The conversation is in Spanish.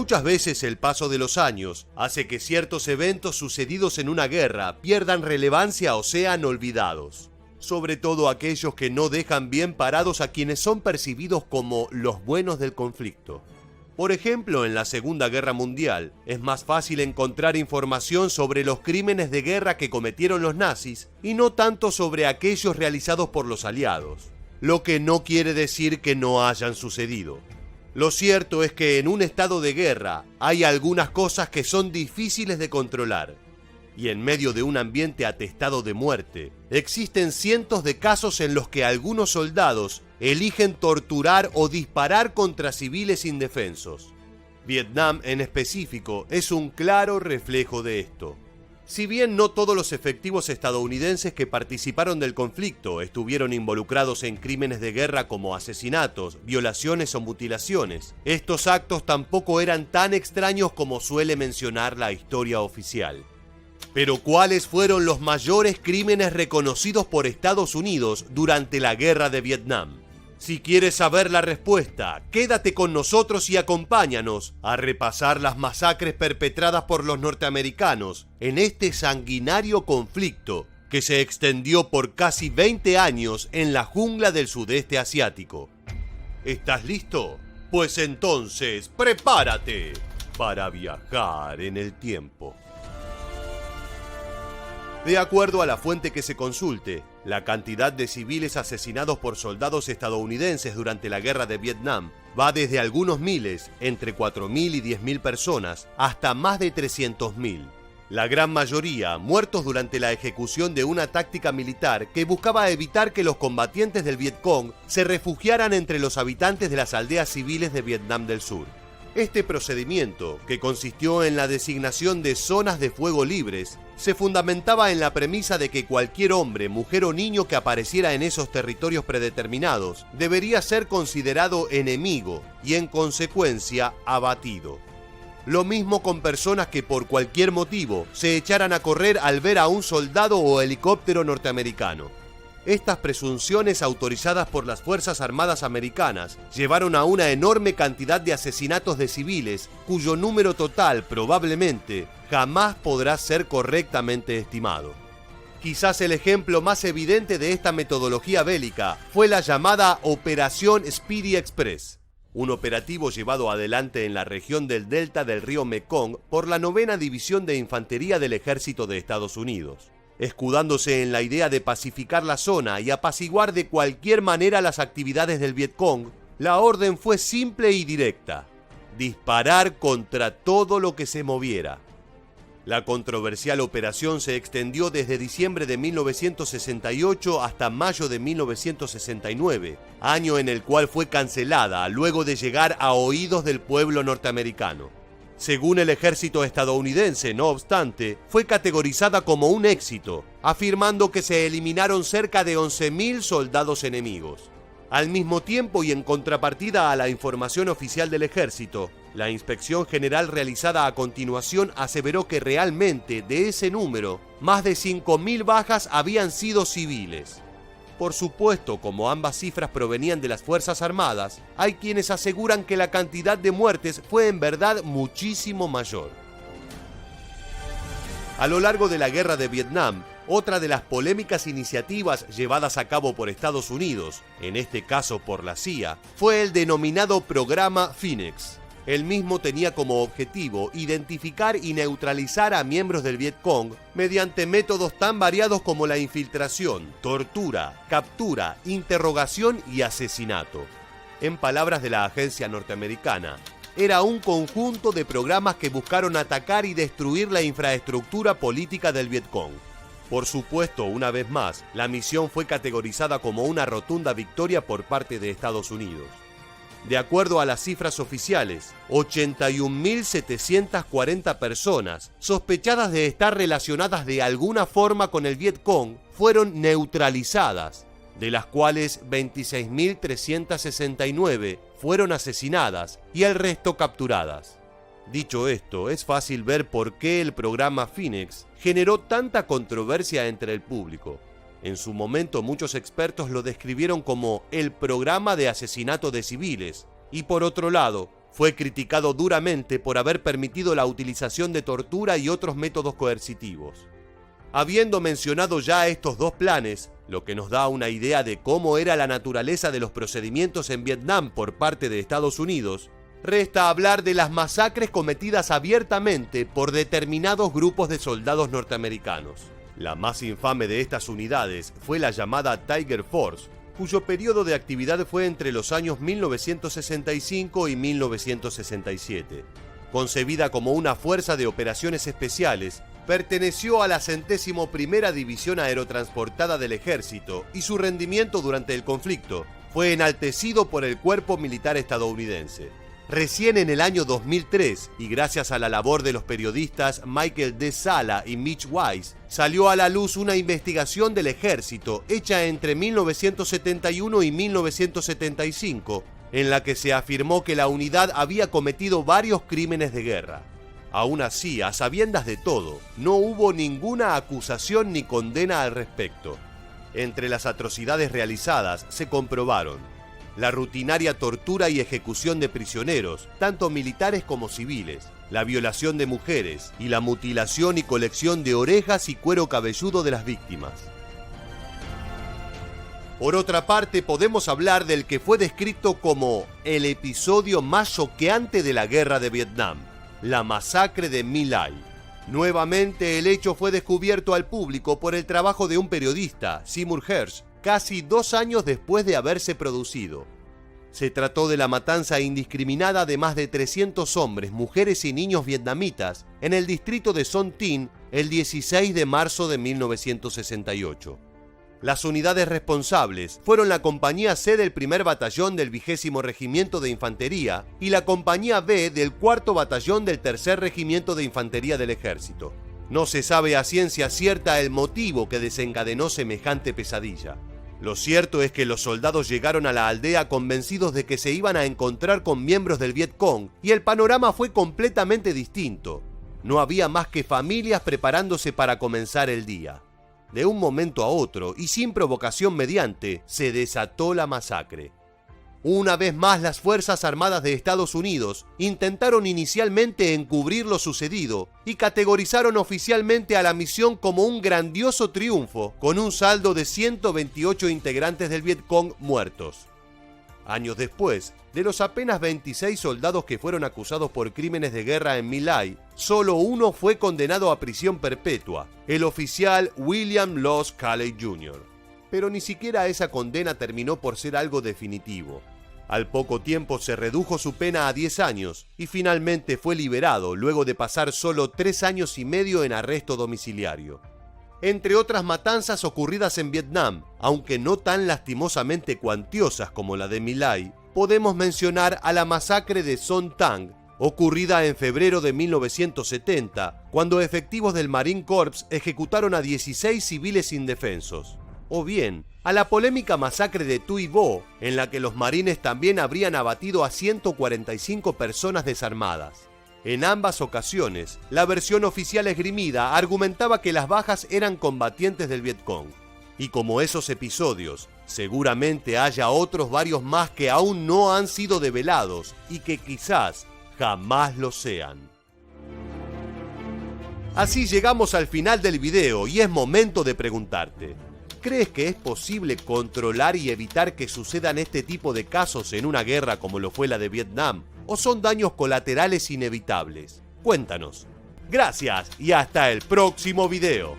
Muchas veces el paso de los años hace que ciertos eventos sucedidos en una guerra pierdan relevancia o sean olvidados, sobre todo aquellos que no dejan bien parados a quienes son percibidos como los buenos del conflicto. Por ejemplo, en la Segunda Guerra Mundial es más fácil encontrar información sobre los crímenes de guerra que cometieron los nazis y no tanto sobre aquellos realizados por los aliados, lo que no quiere decir que no hayan sucedido. Lo cierto es que en un estado de guerra hay algunas cosas que son difíciles de controlar. Y en medio de un ambiente atestado de muerte, existen cientos de casos en los que algunos soldados eligen torturar o disparar contra civiles indefensos. Vietnam en específico es un claro reflejo de esto. Si bien no todos los efectivos estadounidenses que participaron del conflicto estuvieron involucrados en crímenes de guerra como asesinatos, violaciones o mutilaciones, estos actos tampoco eran tan extraños como suele mencionar la historia oficial. Pero ¿cuáles fueron los mayores crímenes reconocidos por Estados Unidos durante la Guerra de Vietnam? Si quieres saber la respuesta, quédate con nosotros y acompáñanos a repasar las masacres perpetradas por los norteamericanos en este sanguinario conflicto que se extendió por casi 20 años en la jungla del sudeste asiático. ¿Estás listo? Pues entonces, prepárate para viajar en el tiempo. De acuerdo a la fuente que se consulte, la cantidad de civiles asesinados por soldados estadounidenses durante la Guerra de Vietnam va desde algunos miles, entre 4.000 y 10.000 personas, hasta más de 300.000. La gran mayoría muertos durante la ejecución de una táctica militar que buscaba evitar que los combatientes del Vietcong se refugiaran entre los habitantes de las aldeas civiles de Vietnam del Sur. Este procedimiento, que consistió en la designación de zonas de fuego libres, se fundamentaba en la premisa de que cualquier hombre, mujer o niño que apareciera en esos territorios predeterminados debería ser considerado enemigo y, en consecuencia, abatido. Lo mismo con personas que por cualquier motivo se echaran a correr al ver a un soldado o helicóptero norteamericano. Estas presunciones autorizadas por las Fuerzas Armadas americanas llevaron a una enorme cantidad de asesinatos de civiles cuyo número total probablemente jamás podrá ser correctamente estimado. Quizás el ejemplo más evidente de esta metodología bélica fue la llamada Operación Speedy Express, un operativo llevado adelante en la región del delta del río Mekong por la 9ª División de Infantería del Ejército de Estados Unidos. Escudándose en la idea de pacificar la zona y apaciguar de cualquier manera las actividades del Vietcong, la orden fue simple y directa: disparar contra todo lo que se moviera. La controversial operación se extendió desde diciembre de 1968 hasta mayo de 1969, año en el cual fue cancelada luego de llegar a oídos del pueblo norteamericano. Según el ejército estadounidense, no obstante, fue categorizada como un éxito, afirmando que se eliminaron cerca de 11.000 soldados enemigos. Al mismo tiempo y en contrapartida a la información oficial del ejército, la inspección general realizada a continuación aseveró que realmente de ese número, más de 5.000 bajas habían sido civiles. Por supuesto, como ambas cifras provenían de las Fuerzas Armadas, hay quienes aseguran que la cantidad de muertes fue en verdad muchísimo mayor. A lo largo de la Guerra de Vietnam, otra de las polémicas iniciativas llevadas a cabo por Estados Unidos, en este caso por la CIA, fue el denominado Programa Phoenix. El mismo tenía como objetivo identificar y neutralizar a miembros del Vietcong mediante métodos tan variados como la infiltración, tortura, captura, interrogación y asesinato. En palabras de la agencia norteamericana, era un conjunto de programas que buscaron atacar y destruir la infraestructura política del Vietcong. Por supuesto, una vez más, la misión fue categorizada como una rotunda victoria por parte de Estados Unidos. De acuerdo a las cifras oficiales, 81.740 personas sospechadas de estar relacionadas de alguna forma con el Vietcong fueron neutralizadas, de las cuales 26.369 fueron asesinadas y el resto capturadas. Dicho esto, es fácil ver por qué el programa Phoenix generó tanta controversia entre el público. En su momento muchos expertos lo describieron como el programa de asesinato de civiles, y por otro lado, Fue criticado duramente por haber permitido la utilización de tortura y otros métodos coercitivos. Habiendo mencionado ya estos dos planes, lo que nos da una idea de cómo era la naturaleza de los procedimientos en Vietnam por parte de Estados Unidos, resta hablar de las masacres cometidas abiertamente por determinados grupos de soldados norteamericanos. La más infame de estas unidades fue la llamada Tiger Force, cuyo periodo de actividad fue entre los años 1965 y 1967. Concebida como una fuerza de operaciones especiales, perteneció a la 101ª División Aerotransportada del Ejército y su rendimiento durante el conflicto fue enaltecido por el Cuerpo Militar estadounidense. Recién en el año 2003, y gracias a la labor de los periodistas Michael D. Sala y Mitch Weiss, salió a la luz una investigación del ejército hecha entre 1971 y 1975, en la que se afirmó que la unidad había cometido varios crímenes de guerra. Aún así, a sabiendas de todo, no hubo ninguna acusación ni condena al respecto. Entre las atrocidades realizadas se comprobaron la rutinaria tortura y ejecución de prisioneros, tanto militares como civiles, la violación de mujeres y la mutilación y colección de orejas y cuero cabelludo de las víctimas. Por otra parte, podemos hablar del que fue descrito como el episodio más choqueante de la guerra de Vietnam, la masacre de My Lai. Nuevamente, el hecho fue descubierto al público por el trabajo de un periodista, Seymour Hersh, casi 2 años después de haberse producido. Se trató de la matanza indiscriminada de más de 300 hombres, mujeres y niños vietnamitas en el distrito de Son Tin el 16 de marzo de 1968. Las unidades responsables fueron la Compañía C del 1er Batallón del 20º Regimiento de Infantería y la Compañía B del 4º Batallón del 3er Regimiento de Infantería del Ejército. No se sabe a ciencia cierta el motivo que desencadenó semejante pesadilla. Lo cierto es que los soldados llegaron a la aldea convencidos de que se iban a encontrar con miembros del Viet Cong y el panorama fue completamente distinto. No había más que familias preparándose para comenzar el día. De un momento a otro, y sin provocación mediante, se desató la masacre. Una vez más, las Fuerzas Armadas de Estados Unidos intentaron inicialmente encubrir lo sucedido y categorizaron oficialmente a la misión como un grandioso triunfo, con un saldo de 128 integrantes del Viet Cong muertos. Años después, de los apenas 26 soldados que fueron acusados por crímenes de guerra en My Lai, solo uno fue condenado a prisión perpetua, el oficial William Loss Calley Jr. Pero ni siquiera esa condena terminó por ser algo definitivo. Al poco tiempo se redujo su pena a 10 años y finalmente fue liberado luego de pasar solo 3 años y medio en arresto domiciliario. Entre otras matanzas ocurridas en Vietnam, aunque no tan lastimosamente cuantiosas como la de My Lai, podemos mencionar a la masacre de Son Tang, ocurrida en febrero de 1970, cuando efectivos del Marine Corps ejecutaron a 16 civiles indefensos. O bien, a la polémica masacre de Tuy Vo, en la que los marines también habrían abatido a 145 personas desarmadas. En ambas ocasiones, la versión oficial esgrimida argumentaba que las bajas eran combatientes del Viet Cong. Y como esos episodios, seguramente haya otros varios más que aún no han sido develados y que quizás jamás lo sean. Así llegamos al final del video y es momento de preguntarte: ¿crees que es posible controlar y evitar que sucedan este tipo de casos en una guerra como lo fue la de Vietnam? ¿O son daños colaterales inevitables? Cuéntanos. Gracias y hasta el próximo video.